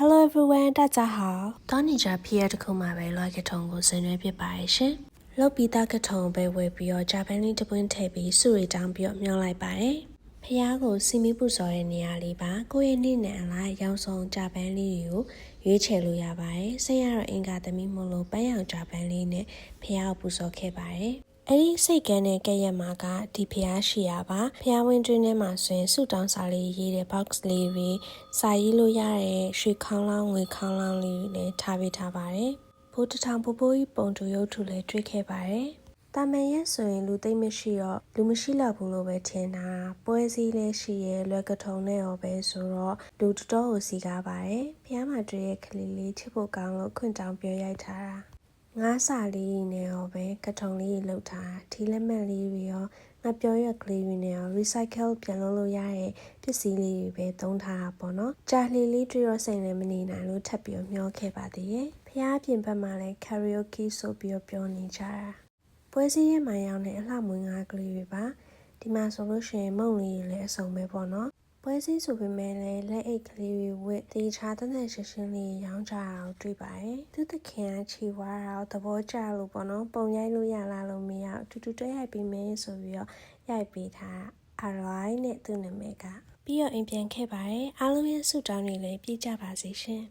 Hello everyone 大家好တောင်းနေကြဖြစ်ရတစ်ခုမှပဲလွှဲကထုံကိုဆွေးနွေးဖြစ်ပါရဲ့ရှင်လောက်ပြီးသားကထုံပဲဝယ်ပြီးတော့ဂျပန်လေးတပွင့်ထည့်ပြီးစုရီတောင်းပြီးတော့မျောလိုက်ပါတယ်ဖះကိုစီမီပူစော်တဲ့နေရာလေးပါကိုယ့်ရဲ့နေ့နဲ့အလိုက်ရောင်စုံဂျပန်လေးကိုရွေးချယ်လို့ရပါတယ်စိတ်ရတော့အင်္ဂါသမီးမို့လို့ပန်းရောင်ဂျပန်လေးနဲ့ဖះကိုပူစော်ခဲ့ပါတယ်အဲ့ဒီစိတ်ကန်းတဲ့ကဲ့ရက်မှာကဒီဖျားရှိရပါဖျားဝင်းတွင်းထဲမှာဆိုရင်စုတောင်းစာလေးရေးတဲ့ box လေးတွေစာရေးလို့ရတဲ့ရွှေခေါင်းလောင်းငွေခေါင်းလောင်းလေးတွေလည်းထားပေးထားပါတယ်ဘိုးတထောင်ပိုးပိုးကြီးပုံတူရုပ်ထုလည်းတွေ့ခဲ့ပါတယ်တာမန်ရက်ဆိုရင်လူသိမ့်မရှိတော့လူမရှိတော့ဘူးလို့ပဲထင်တာပွဲစည်းလည်းရှိရဲ့လွယ်ကထုံနဲ့ရောပဲဆိုတော့လူတော်တော်ကိုစီကားပါတယ်ဖျားမှာတွေ့ရဲ့ကလေးလေးချစ်ဖို့ကောင်းလို့ခွင့်တောင်းပြောရိုက်ထားတာငါးစာလေးနဲ့ရောပဲကထုံလေးလှုပ်ထားထီလက်မှတ်လေးတွေရောငါပြောရက်ကလေးတွေနဲ့ရော recycle ပြန်လုပ်လို့ရတဲ့ပစ္စည်းလေးတွေပဲသုံးထားတာပေါ့နော်ကြာလှီလေးတွေ့တော့စိတ်လည်းမနေနိုင်လို့ထပ်ပြီးမျောခဲ့ပါသေးရဲ့ဖျားပြင်ဘက်မှာလည်း karaoke ဆိုပြီးပြောနေကြတာပွဲစည်းရဲမှာရောက်တဲ့အလှမွေးငါးကလေးတွေပါဒီမှာဆိုလို့ရှိရင်မုံလေးတွေလည်းအစုံပဲပေါ့နော်ပွဲစည်းဆိုပေမဲ့လည်းလက်အိတ်ကလေးတွေဝတ်တေချာတန်းတန်းရှင်းရှင်းလေးရောင်းကြတာကိုတွေ့ပါတယ်သူသခင်ကခြေဝါးတာသဘောကျလို့ပေါ့နော်ပုံရိုက်လို့ရလားလို့မရတူတူတွဲရိုက်ပြီးမယ်ဆိုပြီးတော့ရိုက်ပေးထားအရိုင်းနဲ့သူ့နာမည်ကပြီးတော့အိမ်ပြန်ခဲ့ပါတယ်အားလုံးရဲ့ဆုတောင်းတွေလည်းပြည့်ကြပါစေရှင်